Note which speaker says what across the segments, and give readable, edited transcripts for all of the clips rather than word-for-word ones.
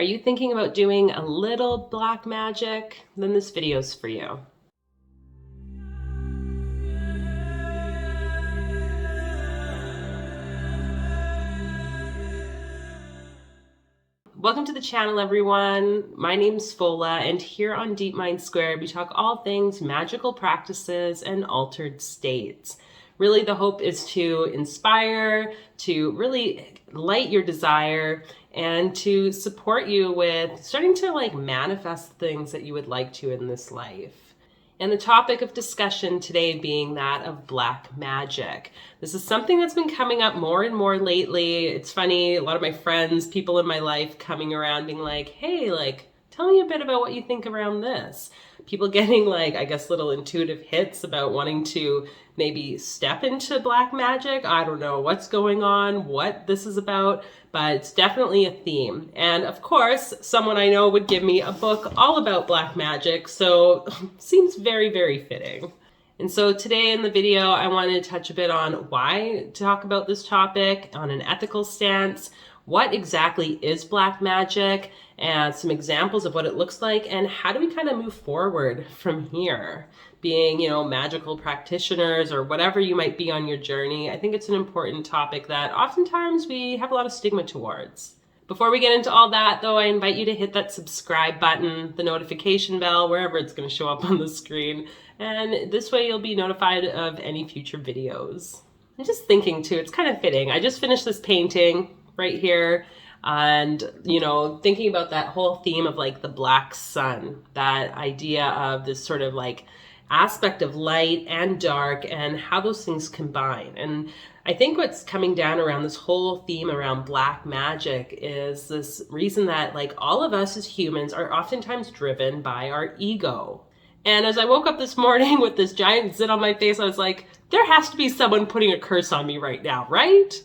Speaker 1: Are you thinking about doing a little black magic? Then this video's for you. Welcome to the channel, everyone. My name's Fola, and here on Deep Mind Squared, we talk all things magical practices and altered states. Really, the hope is to inspire, to really light your desire, and to support you with starting to manifest things that you would like to in this life. And the topic of discussion today being that of black magic. This is something that's been coming up more and more lately. It's funny, a lot of my friends, people in my life coming around being like, hey, tell me a bit about what you think around this. People getting I guess little intuitive hits about wanting to maybe step into black magic. I don't know what's going on, what this is about, but it's definitely a theme. And of course, someone I know would give me a book all about black magic, so seems very, very fitting. And so today in the video, I wanted to touch a bit on why talk about this topic on an ethical stance, what exactly is black magic, and some examples of what it looks like, and how do we kind of move forward from here? Being, magical practitioners or whatever you might be on your journey, I think it's an important topic that oftentimes we have a lot of stigma towards. Before we get into all that, though, I invite you to hit that subscribe button, the notification bell, wherever it's going to show up on the screen, and this way you'll be notified of any future videos. I'm just thinking, too, it's kind of fitting. I just finished this painting right here, and thinking about that whole theme of the black sun, that idea of this sort of aspect of light and dark and how those things combine. And I think what's coming down around this whole theme around black magic is this reason that all of us as humans are oftentimes driven by our ego. And as I woke up this morning with this giant zit on my face, I was like, there has to be someone putting a curse on me right now, right?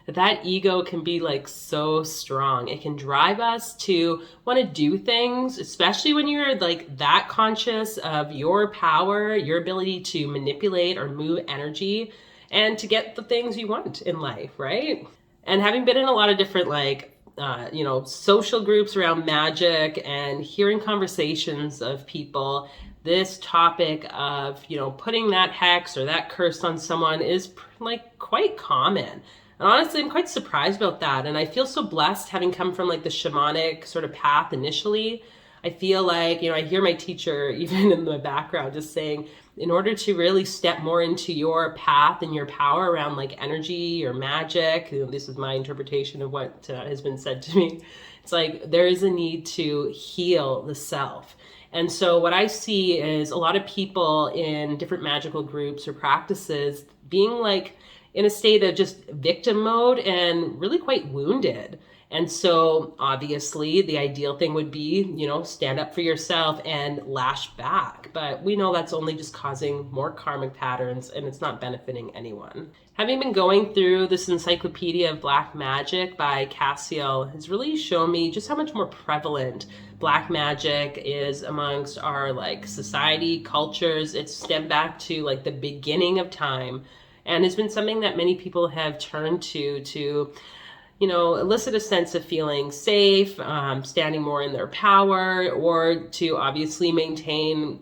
Speaker 1: That ego can be so strong. It can drive us to want to do things, especially when you're that conscious of your power, your ability to manipulate or move energy and to get the things you want in life, right? And having been in a lot of different social groups around magic and hearing conversations of people, this topic of, putting that hex or that curse on someone is quite common. And honestly, I'm quite surprised about that. And I feel so blessed having come from the shamanic sort of path initially. I feel I hear my teacher even in the background just saying, in order to really step more into your path and your power around energy or magic, this is my interpretation of what has been said to me. It's there is a need to heal the self. And so what I see is a lot of people in different magical groups or practices being in a state of just victim mode and really quite wounded. And so obviously the ideal thing would be, stand up for yourself and lash back. But we know that's only just causing more karmic patterns and it's not benefiting anyone. Having been going through this encyclopedia of black magic by Cassiel has really shown me just how much more prevalent black magic is amongst our society, cultures. It's stemmed back to the beginning of time. And has been something that many people have turned to elicit a sense of feeling safe, standing more in their power, or to obviously maintain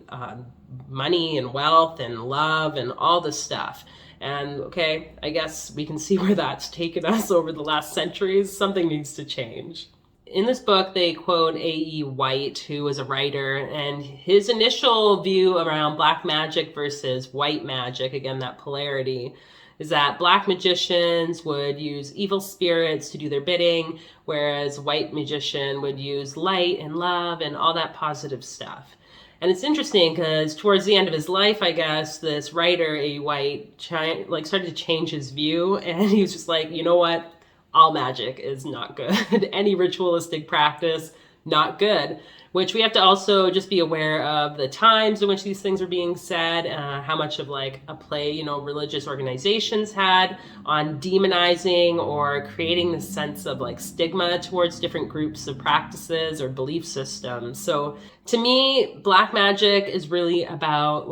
Speaker 1: money and wealth and love and all this stuff. And okay, I guess we can see where that's taken us over the last centuries. Something needs to change. In this book, they quote A.E. White, who was a writer, and his initial view around black magic versus white magic, again, that polarity, is that black magicians would use evil spirits to do their bidding, whereas white magician would use light and love and all that positive stuff. And it's interesting because towards the end of his life, I guess, this writer, A.E. White, started to change his view, and he was just you know what? All magic is not good. Any ritualistic practice, not good. Which we have to also just be aware of the times in which these things are being said, how much of a play, religious organizations had on demonizing or creating this sense of stigma towards different groups of practices or belief systems. So to me, black magic is really about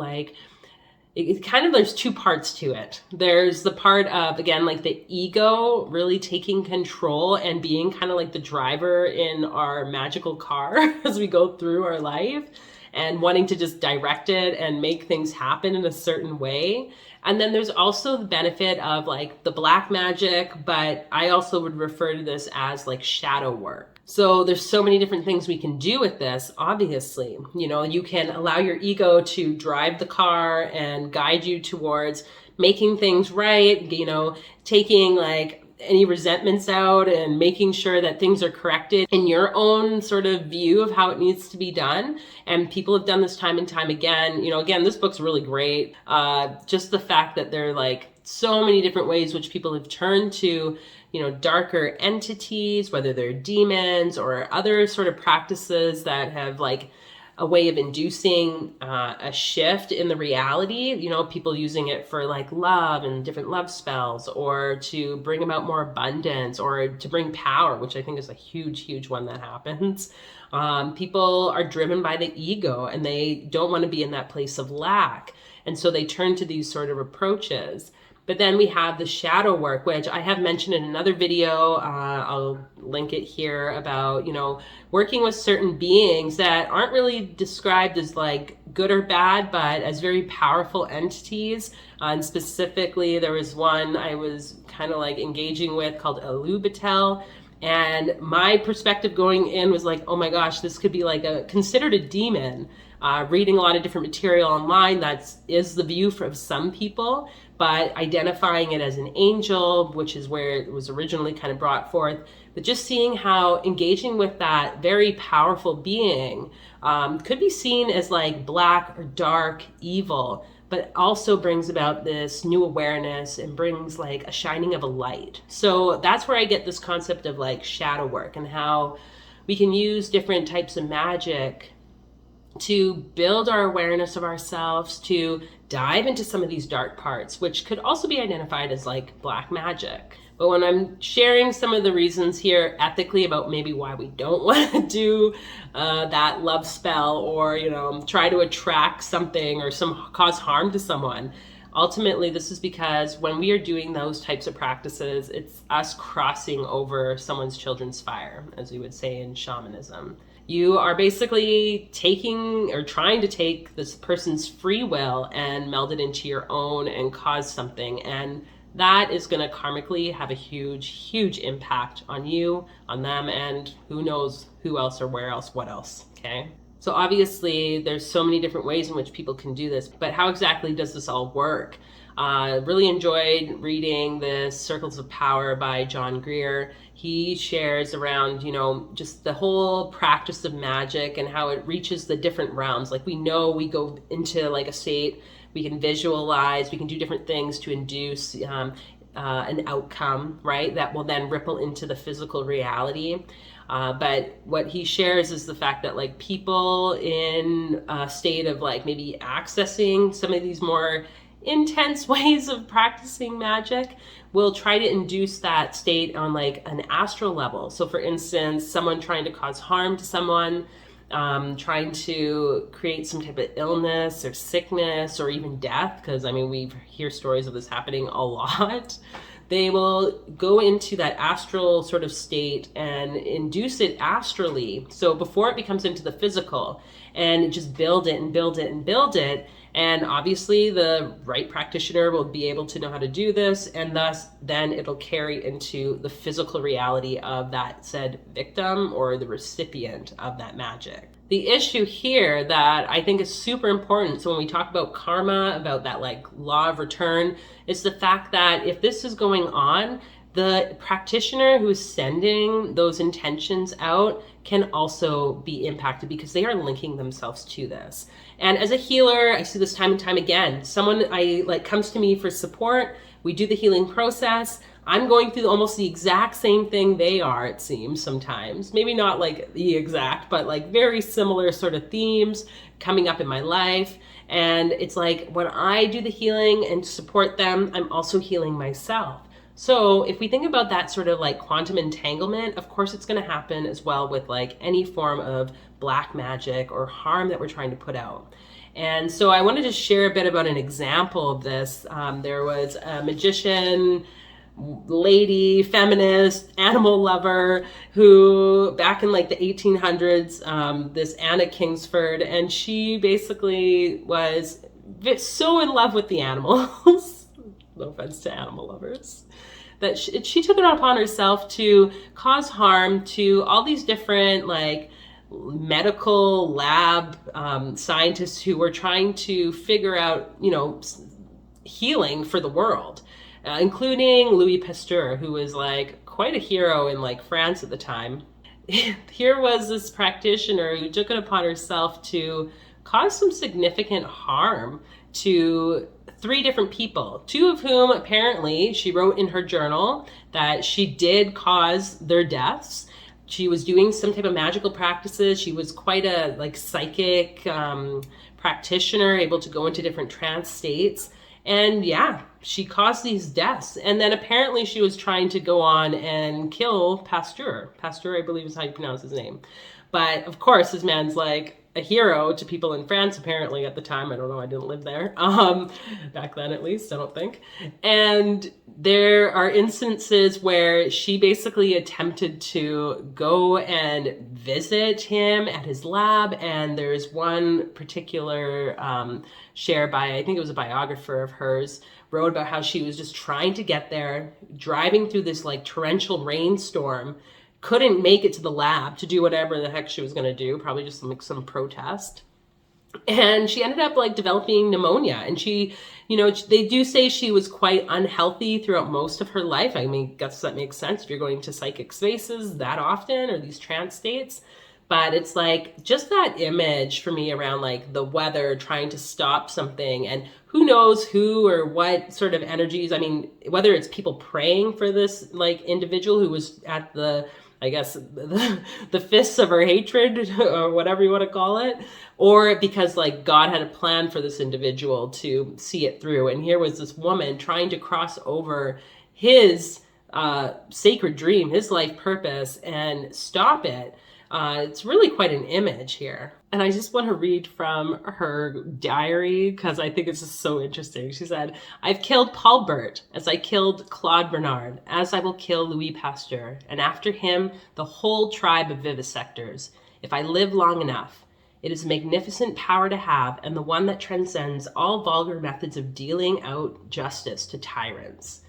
Speaker 1: there's two parts to it. There's the part of, again, like the ego really taking control and being kind of like the driver in our magical car as we go through our life, and wanting to just direct it and make things happen in a certain way. And then there's also the benefit of like the black magic, but I also would refer to this as like shadow work. So there's so many different things we can do with this, obviously. You know, you can allow your ego to drive the car and guide you towards making things right, you know, taking like any resentments out and making sure that things are corrected in your own sort of view of how it needs to be done. And people have done this time and time again. You know, again, this book's really great. Just the fact that there are like so many different ways which people have turned to, you know, darker entities, whether they're demons or other sort of practices that have like a way of inducing a shift in the reality, you know, people using it for like love and different love spells, or to bring about more abundance, or to bring power, which I think is a huge, huge one that happens. People are driven by the ego and they don't want to be in that place of lack. And so they turn to these sort of approaches. But then we have the shadow work, which I have mentioned in another video. I'll link it here, about, you know, working with certain beings that aren't really described as like good or bad, but as very powerful entities. And specifically, there was one I was kind of like engaging with called Alubatel. And my perspective going in was like, oh my gosh, this could be like considered a demon. Reading a lot of different material online, that is the view from some people, but identifying it as an angel, which is where it was originally kind of brought forth. But just seeing how engaging with that very powerful being could be seen as like black or dark evil, but also brings about this new awareness and brings like a shining of a light. So that's where I get this concept of like shadow work, and how we can use different types of magic to build our awareness of ourselves, to dive into some of these dark parts, which could also be identified as like black magic. But when I'm sharing some of the reasons here ethically about maybe why we don't want to do that love spell, or, you know, try to attract something or cause harm to someone, ultimately this is because when we are doing those types of practices, it's us crossing over someone's children's fire, as we would say in shamanism. You are basically taking or trying to take this person's free will and meld it into your own and cause something. And that is going to karmically have a huge, huge impact on you, on them, and who knows who else or where else, what else, okay? So obviously there's so many different ways in which people can do this, but how exactly does this all work? Really enjoyed reading the Circles of Power by John Greer. He shares around, you know, just the whole practice of magic and how it reaches the different realms. Like, we know we go into like a state, we can visualize, we can do different things to induce an outcome, right? That will then ripple into the physical reality. But what he shares is the fact that like people in a state of like maybe accessing some of these more intense ways of practicing magic will try to induce that state on like an astral level. So for instance, someone trying to cause harm to someone, trying to create some type of illness or sickness or even death, because I mean, we hear stories of this happening a lot. They will go into that astral sort of state and induce it astrally. So before it becomes into the physical, and just build it and build it and build it. And obviously the right practitioner will be able to know how to do this, and thus then it'll carry into the physical reality of that said victim or the recipient of that magic. The issue here that I think is super important, so when we talk about karma, about that like law of return, is the fact that if this is going on, the practitioner who's sending those intentions out can also be impacted because they are linking themselves to this. And as a healer, I see this time and time again. Someone comes to me for support. We do the healing process. I'm going through almost the exact same thing they are, it seems sometimes. Maybe not like the exact, but like very similar sort of themes coming up in my life. And it's like when I do the healing and support them, I'm also healing myself. So if we think about that sort of like quantum entanglement, of course it's going to happen as well with like any form of black magic or harm that we're trying to put out. And so I wanted to share a bit about an example of this. There was a magician, lady, feminist, animal lover, who back in like the 1800s, this Anna Kingsford, and she basically was so in love with the animals. No offense to animal lovers, that she took it upon herself to cause harm to all these different like medical lab scientists who were trying to figure out, healing for the world, including Louis Pasteur, who was like quite a hero in like France at the time. Here was this practitioner who took it upon herself to cause some significant harm to 3 different people, 2 of whom apparently she wrote in her journal that she did cause their deaths. She was doing some type of magical practices. She was quite a like psychic practitioner, able to go into different trance states. And yeah, she caused these deaths. And then apparently she was trying to go on and kill Pasteur. Pasteur, I believe is how you pronounce his name. But of course, this man's like a hero to people in France, apparently, at the time. I don't know, I didn't live there. Back then, at least, I don't think. And there are instances where she basically attempted to go and visit him at his lab. And there's one particular share by, I think it was a biographer of hers, wrote about how she was just trying to get there, driving through this like torrential rainstorm, couldn't make it to the lab to do whatever the heck she was going to do, probably just like some protest. And she ended up like developing pneumonia. And she, they do say she was quite unhealthy throughout most of her life. I mean, I guess that makes sense if you're going to psychic spaces that often or these trance states. But it's like just that image for me around like the weather trying to stop something, and who knows who or what sort of energies. I mean, whether it's people praying for this like individual who was at the, I guess, the fists of her hatred or whatever you want to call it, or because like God had a plan for this individual to see it through. And here was this woman trying to cross over his sacred dream, his life purpose, and stop it. It's really quite an image here. And I just want to read from her diary because I think it's just so interesting. She said, "I've killed Paul Bert as I killed Claude Bernard, as I will kill Louis Pasteur, and after him, the whole tribe of vivisectors, if I live long enough. It is a magnificent power to have, and the one that transcends all vulgar methods of dealing out justice to tyrants."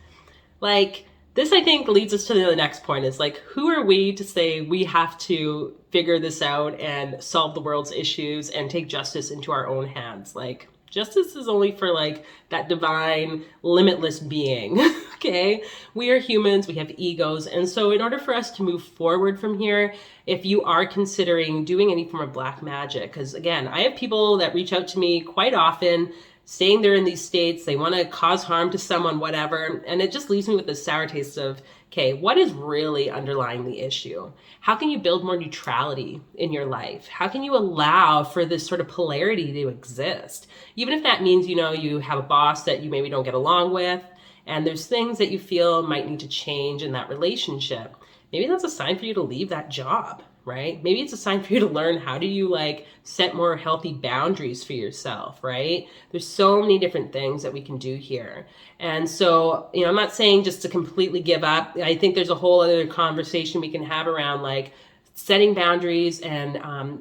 Speaker 1: Like, this, I think, leads us to the next point is like, who are we to say we have to figure this out and solve the world's issues and take justice into our own hands? Like, justice is only for like that divine, limitless being, okay? We are humans, we have egos. And so in order for us to move forward from here, if you are considering doing any form of black magic, because again, I have people that reach out to me quite often saying they're in these states, they want to cause harm to someone, whatever. And it just leaves me with this sour taste of, okay, what is really underlying the issue? How can you build more neutrality in your life? How can you allow for this sort of polarity to exist? Even if that means, you have a boss that you maybe don't get along with, and there's things that you feel might need to change in that relationship. Maybe that's a sign for you to leave that job, right? Maybe it's a sign for you to learn how do you like set more healthy boundaries for yourself, right? There's so many different things that we can do here. And so, I'm not saying just to completely give up. I think there's a whole other conversation we can have around like setting boundaries and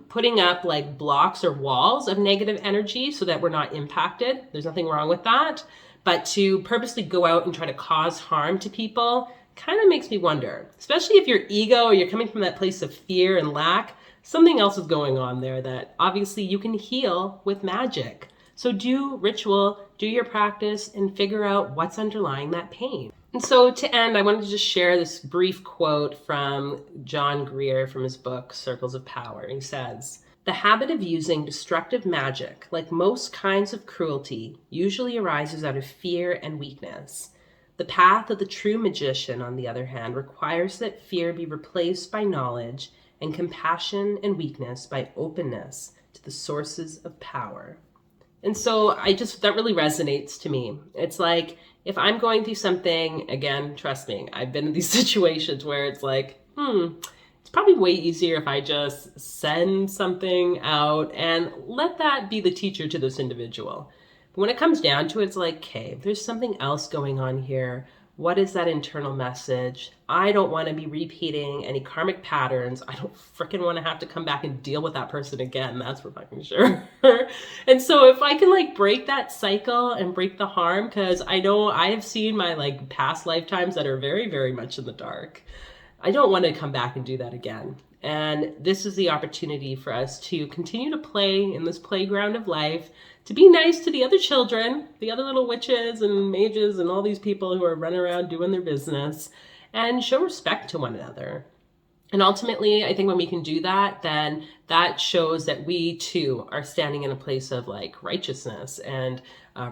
Speaker 1: putting up like blocks or walls of negative energy so that we're not impacted. There's nothing wrong with that. But to purposely go out and try to cause harm to people kind of makes me wonder, especially if your ego or you're coming from that place of fear and lack, something else is going on there that obviously you can heal with magic. So do ritual, do your practice, and figure out what's underlying that pain. And so to end, I wanted to just share this brief quote from John Greer from his book, Circles of Power. He says, "The habit of using destructive magic, like most kinds of cruelty, usually arises out of fear and weakness. The path of the true magician, on the other hand, requires that fear be replaced by knowledge and compassion and weakness by openness to the sources of power." And so that really resonates to me. It's like, if I'm going through something, again, trust me, I've been in these situations where it's like, it's probably way easier if I just send something out and let that be the teacher to this individual. But when it comes down to it, it's like, okay, there's something else going on here. What is that internal message? I don't want to be repeating any karmic patterns. I don't freaking want to have to come back and deal with that person again. That's for fucking sure. And so if I can like break that cycle and break the harm, because I know I have seen my like past lifetimes that are very, very much in the dark. I don't want to come back and do that again. And this is the opportunity for us to continue to play in this playground of life, to be nice to the other children, the other little witches and mages and all these people who are running around doing their business, and show respect to one another. And ultimately, I think when we can do that, then that shows that we too are standing in a place of like righteousness and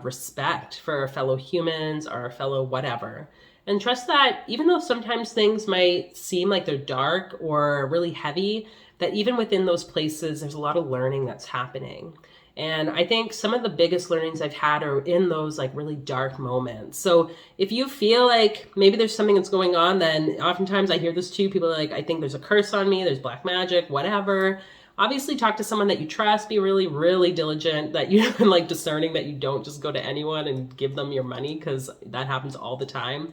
Speaker 1: respect for our fellow humans, our fellow whatever. And trust that even though sometimes things might seem like they're dark or really heavy, that even within those places, there's a lot of learning that's happening. And I think some of the biggest learnings I've had are in those like really dark moments. So if you feel like maybe there's something that's going on, then oftentimes I hear this too. People are like, I think there's a curse on me, there's black magic, whatever. Obviously talk to someone that you trust, be really, really diligent, that you like discerning, that you don't just go to anyone and give them your money, because that happens all the time.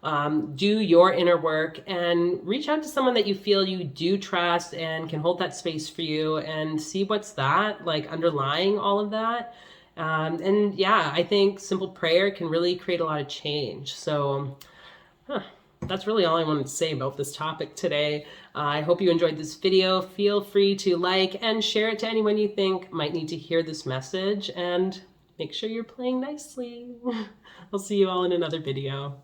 Speaker 1: Do your inner work and reach out to someone that you feel you do trust and can hold that space for you, and see what's that like underlying all of that. And yeah, I think simple prayer can really create a lot of change. So that's really all I wanted to say about this topic today. I hope you enjoyed this video. Feel free to like and share it to anyone you think might need to hear this message, and make sure you're playing nicely. I'll see you all in another video.